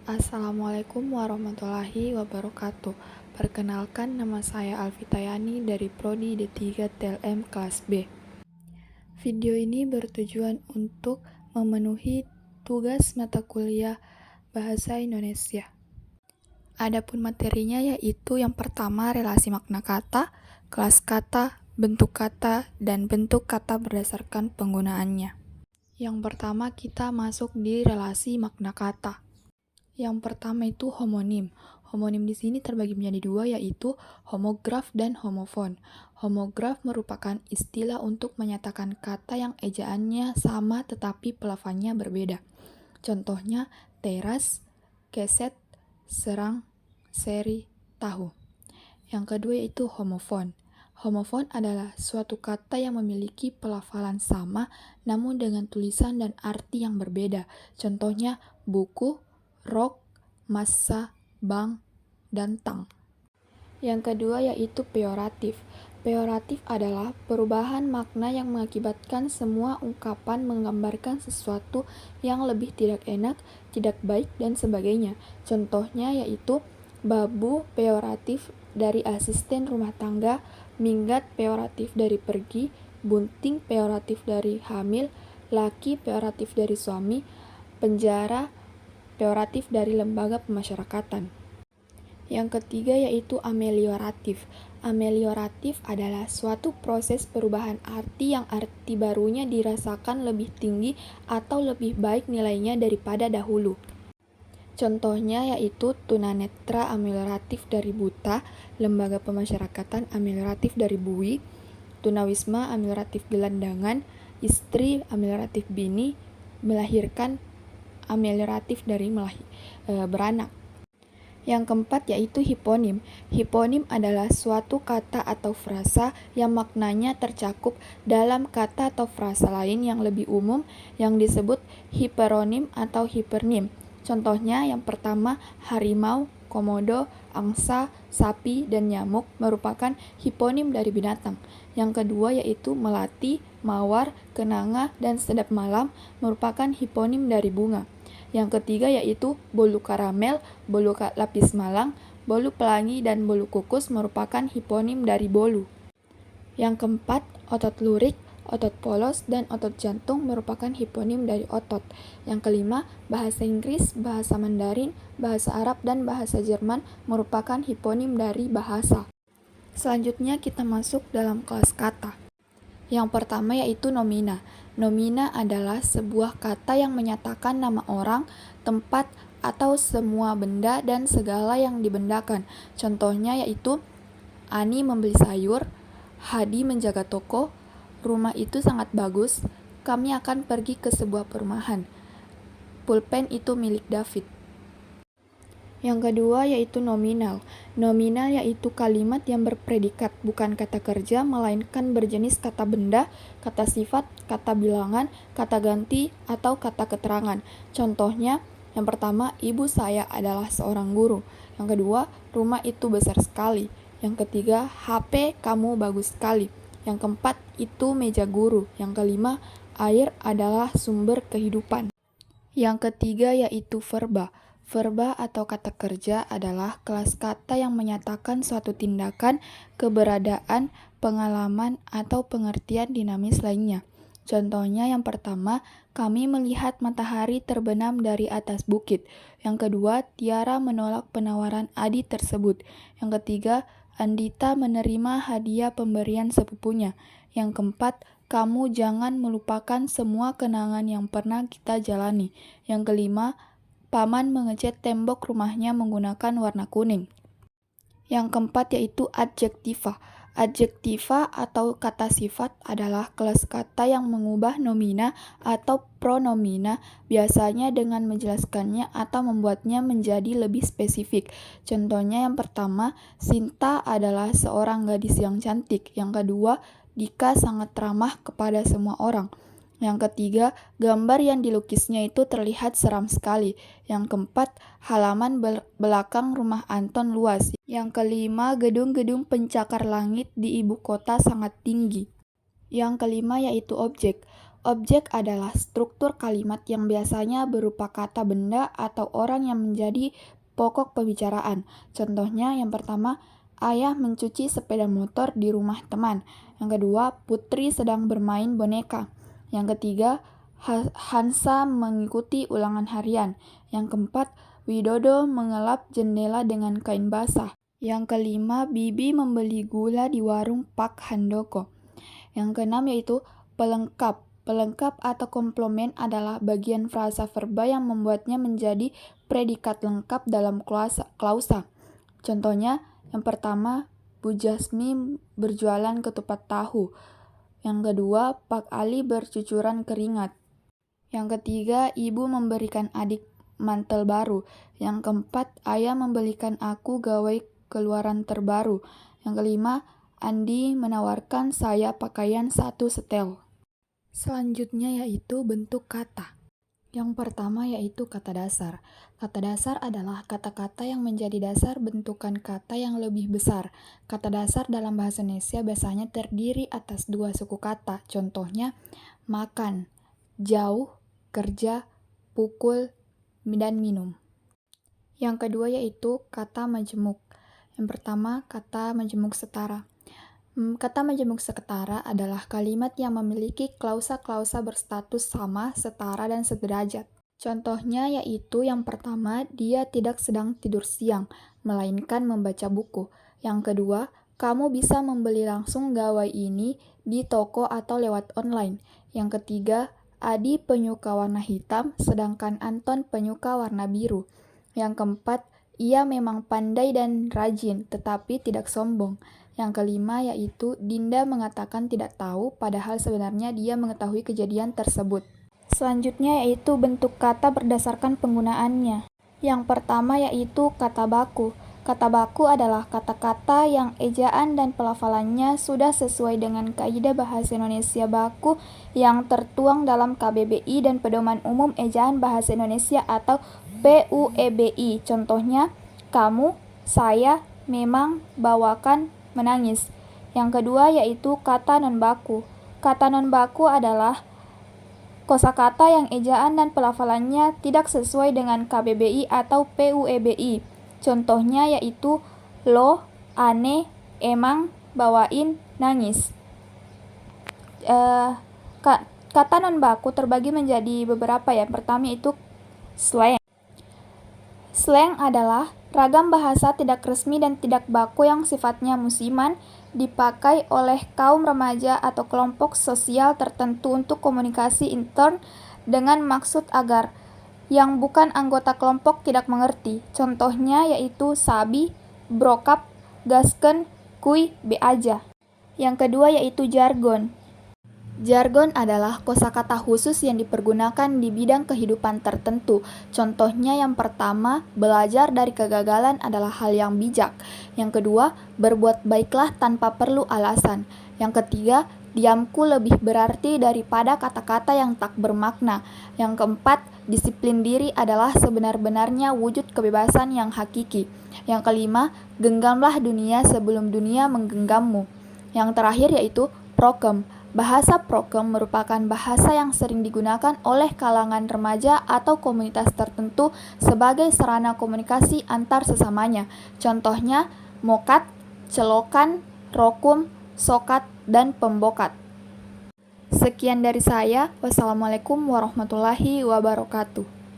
Assalamualaikum warahmatullahi wabarakatuh. Perkenalkan, nama saya Alfitayani dari Prodi D3 TLM kelas B. Video ini bertujuan untuk memenuhi tugas mata kuliah Bahasa Indonesia. Adapun materinya yaitu yang pertama relasi makna kata, kelas kata, bentuk kata, dan bentuk kata berdasarkan penggunaannya. Yang pertama kita masuk di relasi makna kata. Yang pertama itu homonim. Homonim di sini terbagi menjadi dua, yaitu homograf dan homofon. Homograf merupakan istilah untuk menyatakan kata yang ejaannya sama tetapi pelafannya berbeda. Contohnya teras, keset, serang, seri, tahu. Yang kedua yaitu homofon. Homofon adalah suatu kata yang memiliki pelafalan sama namun dengan tulisan dan arti yang berbeda. Contohnya buku, rok, massa, bank, dan tang. Yang kedua yaitu peyoratif. Peyoratif adalah perubahan makna yang mengakibatkan semua ungkapan menggambarkan sesuatu yang lebih tidak enak, tidak baik, dan sebagainya. Contohnya yaitu babu peyoratif dari asisten rumah tangga, minggat peyoratif dari pergi, bunting peyoratif dari hamil, laki peyoratif dari suami, penjara peyoratif dari lembaga pemasyarakatan. Yang ketiga yaitu amelioratif. Amelioratif adalah suatu proses perubahan arti yang arti barunya dirasakan lebih tinggi atau lebih baik nilainya daripada dahulu. Contohnya yaitu tunanetra amelioratif dari buta, lembaga pemasyarakatan amelioratif dari bui, tunawisma amelioratif gelandangan, istri amelioratif bini, melahirkan amelioratif dari beranak. Yang keempat yaitu hiponim. Hiponim adalah suatu kata atau frasa yang maknanya tercakup dalam kata atau frasa lain yang lebih umum yang disebut hiperonim atau hipernim. Contohnya yang pertama harimau, komodo, angsa, sapi, dan nyamuk merupakan hiponim dari binatang. Yang kedua yaitu melati, mawar, kenanga, dan sedap malam merupakan hiponim dari bunga. Yang ketiga yaitu bolu karamel, bolu lapis malang, bolu pelangi, dan bolu kukus merupakan hiponim dari bolu. Yang keempat, otot lurik, otot polos, dan otot jantung merupakan hiponim dari otot. Yang kelima, bahasa Inggris, bahasa Mandarin, bahasa Arab, dan bahasa Jerman merupakan hiponim dari bahasa. Selanjutnya kita masuk dalam kelas kata. Yang pertama yaitu nomina. Nomina adalah sebuah kata yang menyatakan nama orang, tempat, atau semua benda dan segala yang dibendakan. Contohnya yaitu Ani membeli sayur, Hadi menjaga toko, rumah itu sangat bagus, kami akan pergi ke sebuah perumahan, pulpen itu milik David. Yang kedua yaitu nominal. Nominal yaitu kalimat yang berpredikat, bukan kata kerja, melainkan berjenis kata benda, kata sifat, kata bilangan, kata ganti, atau kata keterangan. Contohnya, yang pertama, ibu saya adalah seorang guru. Yang kedua, rumah itu besar sekali. Yang ketiga, HP kamu bagus sekali. Yang keempat, itu meja guru. Yang kelima, air adalah sumber kehidupan. Yang ketiga yaitu verba. Verba atau kata kerja adalah kelas kata yang menyatakan suatu tindakan, keberadaan, pengalaman, atau pengertian dinamis lainnya. Contohnya yang pertama, kami melihat matahari terbenam dari atas bukit. Yang kedua, Tiara menolak penawaran Adi tersebut. Yang ketiga, Andita menerima hadiah pemberian sepupunya. Yang keempat, kamu jangan melupakan semua kenangan yang pernah kita jalani. Yang kelima, Paman mengecat tembok rumahnya menggunakan warna kuning. Yang keempat yaitu adjektiva. Adjektiva atau kata sifat adalah kelas kata yang mengubah nomina atau pronomina, biasanya dengan menjelaskannya atau membuatnya menjadi lebih spesifik. Contohnya yang pertama, Sinta adalah seorang gadis yang cantik. Yang kedua, Dika sangat ramah kepada semua orang. Yang ketiga, gambar yang dilukisnya itu terlihat seram sekali. Yang keempat, halaman belakang rumah Anton luas. Yang kelima, gedung-gedung pencakar langit di ibu kota sangat tinggi. Yang kelima yaitu objek. Objek adalah struktur kalimat yang biasanya berupa kata benda atau orang yang menjadi pokok pembicaraan. Contohnya yang pertama, ayah mencuci sepeda motor di rumah teman. Yang kedua, Putri sedang bermain boneka. Yang ketiga, Hansa mengikuti ulangan harian. Yang keempat, Widodo mengelap jendela dengan kain basah. Yang kelima, Bibi membeli gula di warung Pak Handoko. Yang keenam yaitu pelengkap. Pelengkap atau komplement adalah bagian frasa verba yang membuatnya menjadi predikat lengkap dalam klausa. Contohnya, yang pertama, Bu Jasmi berjualan ketupat tahu. Yang kedua, Pak Ali bercucuran keringat. Yang ketiga, ibu memberikan adik mantel baru. Yang keempat, ayah membelikan aku gawai keluaran terbaru. Yang kelima, Andi menawarkan saya pakaian satu setel. Selanjutnya yaitu bentuk kata. Yang pertama yaitu kata dasar. Kata dasar adalah kata-kata yang menjadi dasar bentukan kata yang lebih besar. Kata dasar dalam bahasa Indonesia biasanya terdiri atas dua suku kata. Contohnya, makan, jauh, kerja, pukul, dan minum. Yang kedua yaitu kata majemuk. Yang pertama, kata majemuk setara. Kata majemuk setara adalah kalimat yang memiliki klausa-klausa berstatus sama, setara, dan sederajat. Contohnya yaitu yang pertama, dia tidak sedang tidur siang, melainkan membaca buku. Yang kedua, kamu bisa membeli langsung gawai ini di toko atau lewat online. Yang ketiga, Adi penyuka warna hitam, sedangkan Anton penyuka warna biru. Yang keempat, ia memang pandai dan rajin, tetapi tidak sombong. Yang kelima yaitu Dinda mengatakan tidak tahu, padahal sebenarnya dia mengetahui kejadian tersebut. Selanjutnya yaitu bentuk kata berdasarkan penggunaannya. Yang pertama yaitu kata baku. Kata baku adalah kata-kata yang ejaan dan pelafalannya sudah sesuai dengan kaidah bahasa Indonesia baku yang tertuang dalam KBBI dan Pedoman Umum Ejaan Bahasa Indonesia atau PUEBI. Contohnya, kamu, saya, memang, bawakan, menangis. Yang kedua yaitu kata non-baku. Kata non-baku adalah kosakata yang ejaan dan pelafalannya tidak sesuai dengan KBBI atau PUEBI. Contohnya yaitu lo, aneh, emang, bawain, nangis. Kata non-baku terbagi menjadi beberapa ya. Pertama itu slang. Slang adalah ragam bahasa tidak resmi dan tidak baku yang sifatnya musiman, dipakai oleh kaum remaja atau kelompok sosial tertentu untuk komunikasi intern dengan maksud agar yang bukan anggota kelompok tidak mengerti. Contohnya yaitu sabi, brokap, gasken, kuy, be aja. Yang kedua yaitu jargon. Jargon adalah kosakata khusus yang dipergunakan di bidang kehidupan tertentu. Contohnya yang pertama, belajar dari kegagalan adalah hal yang bijak. Yang kedua, berbuat baiklah tanpa perlu alasan. Yang ketiga, diamku lebih berarti daripada kata-kata yang tak bermakna. Yang keempat, disiplin diri adalah sebenar-benarnya wujud kebebasan yang hakiki. Yang kelima, genggamlah dunia sebelum dunia menggenggammu. Yang terakhir yaitu prokem. Bahasa prokem merupakan bahasa yang sering digunakan oleh kalangan remaja atau komunitas tertentu sebagai sarana komunikasi antar sesamanya. Contohnya, mokat, celokan, rokum, sokat, dan pembokat. Sekian dari saya. Wassalamualaikum warahmatullahi wabarakatuh.